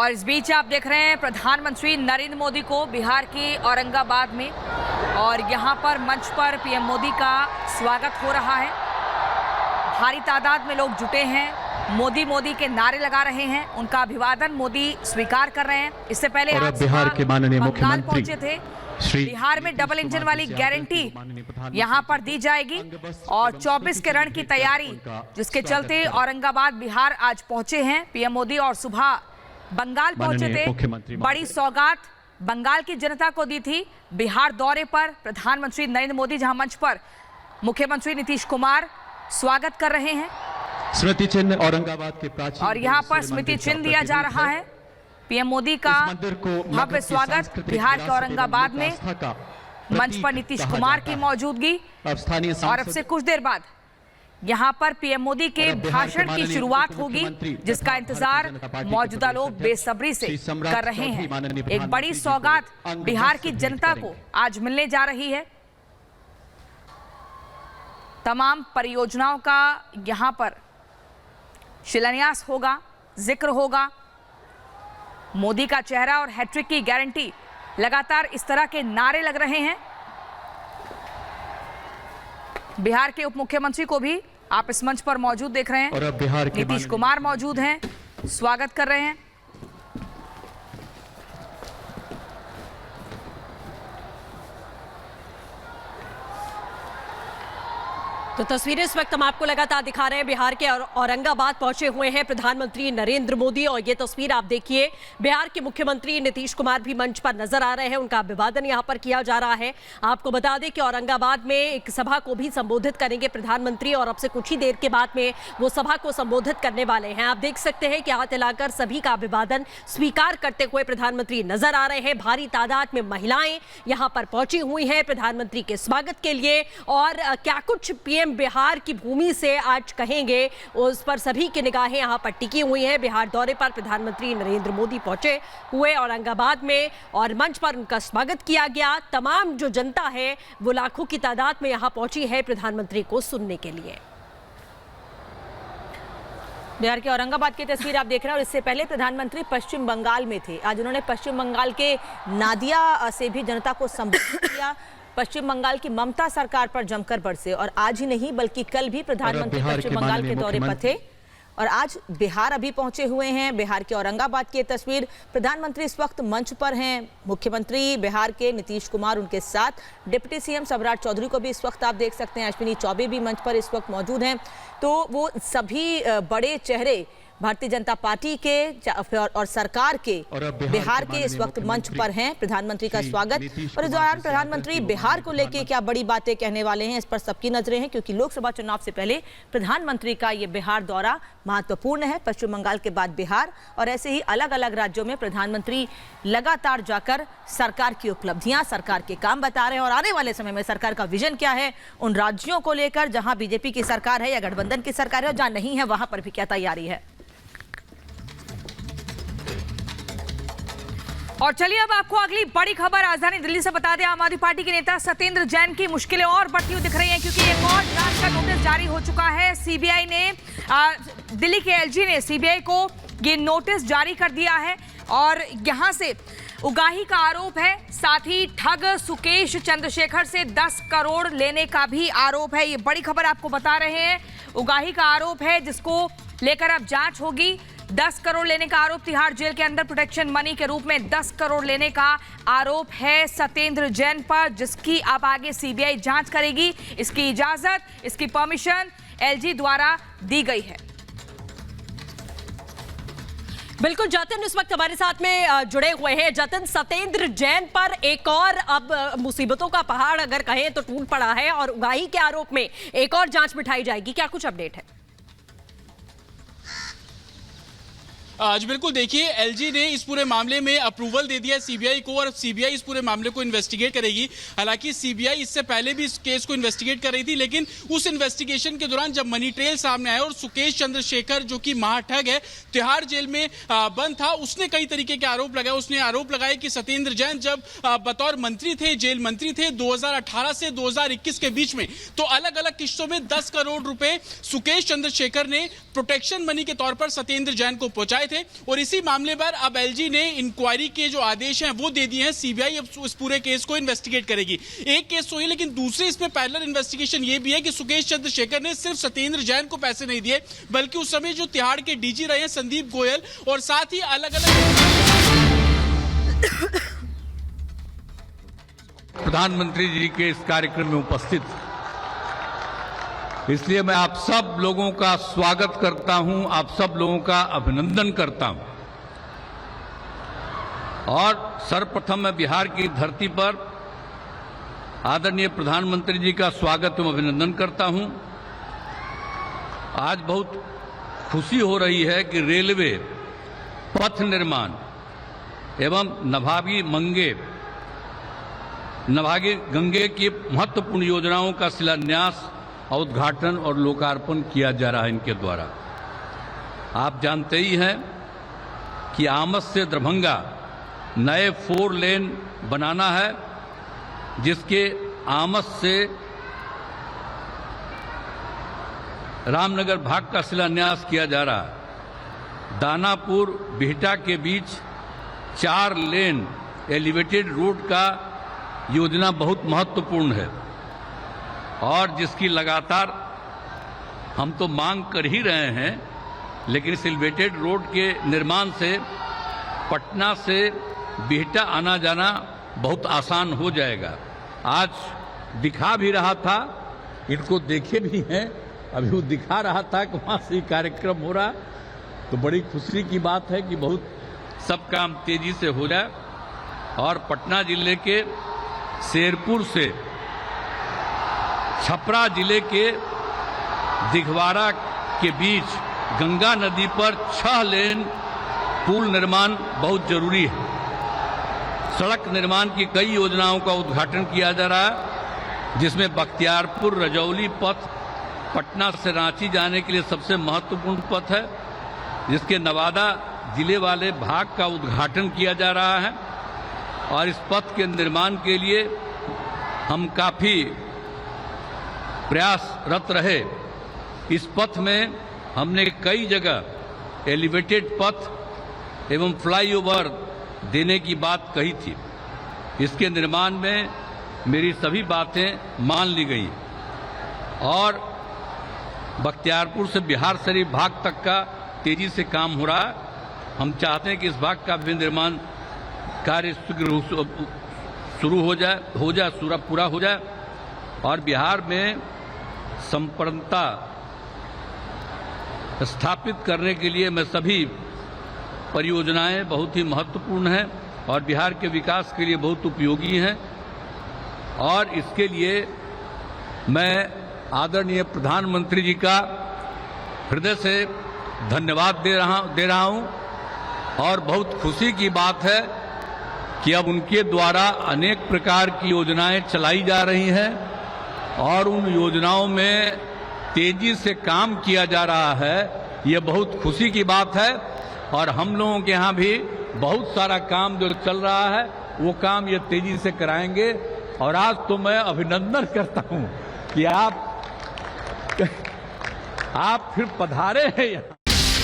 और इस बीच आप देख रहे हैं प्रधानमंत्री नरेंद्र मोदी को बिहार के औरंगाबाद में, और यहां पर मंच पर पीएम मोदी का स्वागत हो रहा है। भारी तादाद में लोग जुटे हैं, मोदी मोदी के नारे लगा रहे हैं, उनका अभिवादन मोदी स्वीकार कर रहे हैं। इससे पहले आज बिहार के माननीय मुख्यमंत्री पहुंचे थे। बिहार में डबल इंजन वाली गारंटी यहां पर दी जाएगी और 24 के रण की तैयारी, जिसके चलते औरंगाबाद बिहार आज पहुंचे हैं पीएम मोदी। और सुबह बंगाल पहुंचे थे, बड़ी सौगात बंगाल की जनता को दी थी। बिहार दौरे पर प्रधानमंत्री नरेंद्र मोदी, जहां मंच पर मुख्यमंत्री नीतीश कुमार स्वागत कर रहे हैं। स्मृति चिन्ह औरंगाबाद के प्राचीन, और यहाँ पर स्मृति चिन्ह दिया जा रहा है। पीएम मोदी का भव्य स्वागत बिहार के औरंगाबाद में। मंच पर नीतीश कुमार की मौजूदगी, और अब से कुछ देर बाद यहाँ पर पीएम मोदी के भाषण की शुरुआत होगी, जिसका इंतजार मौजूदा लोग बेसब्री से कर रहे हैं। एक बड़ी सौगात बिहार की जनता को आज मिलने जा रही है। तमाम परियोजनाओं का यहाँ पर शिलान्यास होगा, जिक्र होगा। मोदी का चेहरा और हैट्रिक की गारंटी, लगातार इस तरह के नारे लग रहे हैं। बिहार के उप मुख्यमंत्री को भी आप इस मंच पर मौजूद देख रहे हैं। और अब बिहार के नीतीश कुमार मौजूद हैं, स्वागत कर रहे हैं। तो तस्वीरें इस वक्त हम आपको लगातार दिखा रहे हैं। बिहार के औरंगाबाद पहुंचे हुए हैं प्रधानमंत्री नरेंद्र मोदी, और ये तस्वीर आप देखिए, बिहार के मुख्यमंत्री नीतीश कुमार भी मंच पर नजर आ रहे हैं। उनका अभिवादन यहां पर किया जा रहा है। आपको बता दें कि औरंगाबाद में एक सभा को भी संबोधित करेंगे प्रधानमंत्री, और अब से कुछ ही देर के बाद में वो सभा को संबोधित करने वाले हैं। आप देख सकते हैं कि हाथ हिलाकर सभी का अभिवादन स्वीकार करते हुए प्रधानमंत्री नजर आ रहे हैं। भारी तादाद में महिलाएं यहां पर पहुंची हुई हैं प्रधानमंत्री के स्वागत के लिए। और क्या कुछ पीएम बिहार की भूमि से आज कहेंगे, उस पर सभी की निगाहें यहां पर टिकी हुई हैं। बिहार दौरे पर प्रधानमंत्री नरेंद्र मोदी पहुंचे हुए औरंगाबाद में, और मंच पर उनका स्वागत किया गया। तमाम जो जनता है वो लाखों की तादाद में यहां पहुंची है प्रधानमंत्री को सुनने के लिए। बिहार के औरंगाबाद की तस्वीर आप देख रहे हैं। और इससे पहले प्रधानमंत्री पश्चिम बंगाल में थे। आज उन्होंने पश्चिम बंगाल के नादिया से भी जनता को संबोधित किया। पश्चिम बंगाल की ममता सरकार पर जमकर बरसे, और आज ही नहीं बल्कि कल भी प्रधानमंत्री पश्चिम बंगाल के दौरे पर थे, और आज बिहार अभी पहुंचे हुए हैं। बिहार के औरंगाबाद की तस्वीर, प्रधानमंत्री इस वक्त मंच पर हैं। मुख्यमंत्री बिहार के नीतीश कुमार, उनके साथ डिप्टी सीएम सम्राट चौधरी को भी इस वक्त आप देख सकते हैं। अश्विनी चौबे भी मंच पर इस वक्त मौजूद हैं। तो वो सभी बड़े चेहरे भारतीय जनता पार्टी के और सरकार के बिहार के इस वक्त मंच पर हैं। प्रधानमंत्री का स्वागत, और इस दौरान प्रधानमंत्री बिहार को लेकर क्या बड़ी बातें कहने वाले हैं, इस पर सबकी नजरें हैं, क्योंकि लोकसभा चुनाव से पहले प्रधानमंत्री का ये बिहार दौरा महत्वपूर्ण है। पश्चिम बंगाल के बाद बिहार, और ऐसे ही अलग अलग राज्यों में प्रधानमंत्री लगातार जाकर सरकार की उपलब्धियां, सरकार के काम बता रहे हैं, और आने वाले समय में सरकार का विजन क्या है उन राज्यों को लेकर, जहां बीजेपी की सरकार है या गठबंधन की सरकार है, और जहां नहीं है वहां पर भी क्या तैयारी है। और चलिए अब आपको अगली बड़ी खबर राजधानी दिल्ली से बता दें। आम आदमी पार्टी के नेता सत्येंद्र जैन की मुश्किलें और बढ़ती हुई दिख रही हैं, क्योंकि एक और जांच का नोटिस जारी हो चुका है। सीबीआई ने, दिल्ली के एलजी ने सीबीआई को ये नोटिस जारी कर दिया है, और यहां से उगाही का आरोप है। साथ ही ठग सुकेश चंद्रशेखर से 10 करोड़ लेने का भी आरोप है। ये बड़ी खबर आपको बता रहे हैं। उगाही का आरोप है, जिसको लेकर अब जांच होगी। 10 करोड़ लेने का आरोप, तिहाड़ जेल के अंदर प्रोटेक्शन मनी के रूप में 10 करोड़ लेने का आरोप है सत्येंद्र जैन पर, जिसकी अब आगे सीबीआई जांच करेगी। इसकी इजाजत, इसकी परमिशन एलजी द्वारा दी गई है। बिल्कुल, जतिन इस वक्त हमारे साथ में जुड़े हुए हैं। जतिन, सत्येंद्र जैन पर एक और अब मुसीबतों का पहाड़ अगर कहें तो टूट पड़ा है, और उगाही के आरोप में एक और जांच बिठाई जाएगी। क्या कुछ अपडेट है? आज बिल्कुल देखिए, एलजी ने इस पूरे मामले में अप्रूवल दे दिया सीबीआई को, और सीबीआई इस पूरे मामले को इन्वेस्टिगेट करेगी। हालांकि सीबीआई इससे पहले भी इस केस को इन्वेस्टिगेट कर रही थी, लेकिन उस इन्वेस्टिगेशन के दौरान जब मनी ट्रेल सामने आया और सुकेश चंद्रशेखर, जो कि महाठग है, तिहाड़ जेल में बंद था, उसने कई तरीके के आरोप लगाए। उसने आरोप लगाए कि सत्येंद्र जैन जब बतौर मंत्री थे, जेल मंत्री थे 2018 से 2021 के बीच में, तो अलग अलग किस्तों में 10 करोड़ रुपए सुकेश चंद्रशेखर ने प्रोटेक्शन मनी के तौर पर सत्येंद्र जैन को पहुंचाए। आए थे और इसी मामले पर अब एलजी ने इंक्वायरी के जो आदेश हैं वो दे दिए हैं। सीबीआई अब इस पूरे केस को इन्वेस्टिगेट करेगी। एक केस तो ये, लेकिन दूसरे इसमें पैरेलल इन्वेस्टिगेशन ये भी है कि सुकेश चंद्रशेखर ने सिर्फ सत्येंद्र जैन को पैसे नहीं दिए, बल्कि उस समय जो तिहाड़ के डीजी रहे हैं संदीप गोयल और साथ ही अलग अलग प्रधानमंत्री जी के इस कार्यक्रम में उपस्थित, इसलिए मैं आप सब लोगों का स्वागत करता हूं, आप सब लोगों का अभिनंदन करता हूं। और सर्वप्रथम मैं बिहार की धरती पर आदरणीय प्रधानमंत्री जी का स्वागत एवं अभिनंदन करता हूं। आज बहुत खुशी हो रही है कि रेलवे, पथ निर्माण एवं नभागी गंगे की महत्वपूर्ण योजनाओं का शिलान्यास, उद्घाटन और लोकार्पण किया जा रहा है इनके द्वारा। आप जानते ही हैं कि आमस से दरभंगा नए 4 लेन बनाना है, जिसके आमस से रामनगर भाग का शिलान्यास किया जा रहा है। दानापुर बिहटा के बीच 4 लेन एलिवेटेड रोड का योजना बहुत महत्वपूर्ण है और जिसकी लगातार हम तो मांग कर ही रहे हैं, लेकिन इस एलिवेटेड रोड के निर्माण से पटना से बिहटा आना जाना बहुत आसान हो जाएगा। आज दिखा भी रहा था, इनको देखे भी हैं, अभी वो दिखा रहा था कि वहाँ से कार्यक्रम हो रहा, तो बड़ी खुशी की बात है कि बहुत सब काम तेजी से हो जाए। और पटना जिले के शेरपुर से छपरा जिले के दिघवाड़ा के बीच गंगा नदी पर 6 लेन पुल निर्माण बहुत जरूरी है। सड़क निर्माण की कई योजनाओं का उद्घाटन किया जा रहा है, जिसमें बख्तियारपुर रजौली पथ पटना से रांची जाने के लिए सबसे महत्वपूर्ण पथ है, जिसके नवादा जिले वाले भाग का उद्घाटन किया जा रहा है। और इस पथ के निर्माण के लिए हम काफी प्रयासरत रहे। इस पथ में हमने कई जगह एलिवेटेड पथ एवं फ्लाईओवर देने की बात कही थी। इसके निर्माण में मेरी सभी बातें मान ली गई और बख्तियारपुर से बिहार शरीफ भाग तक का तेजी से काम हो रहा है। हम चाहते हैं कि इस भाग का भी निर्माण कार्य शीघ्र शुरू हो जाए, पूरा हो जाए और बिहार में संपन्नता स्थापित करने के लिए मैं सभी परियोजनाएं बहुत ही महत्वपूर्ण हैं और बिहार के विकास के लिए बहुत उपयोगी हैं। और इसके लिए मैं आदरणीय प्रधानमंत्री जी का हृदय से धन्यवाद दे रहा हूं और बहुत खुशी की बात है कि अब उनके द्वारा अनेक प्रकार की योजनाएं चलाई जा रही हैं और उन योजनाओं में तेजी से काम किया जा रहा है। ये बहुत खुशी की बात है और हम लोगों के यहाँ भी बहुत सारा काम जो चल रहा है वो काम ये तेजी से कराएंगे। और आज तो मैं अभिनंदन करता हूँ कि आप फिर पधारे हैं यहाँ।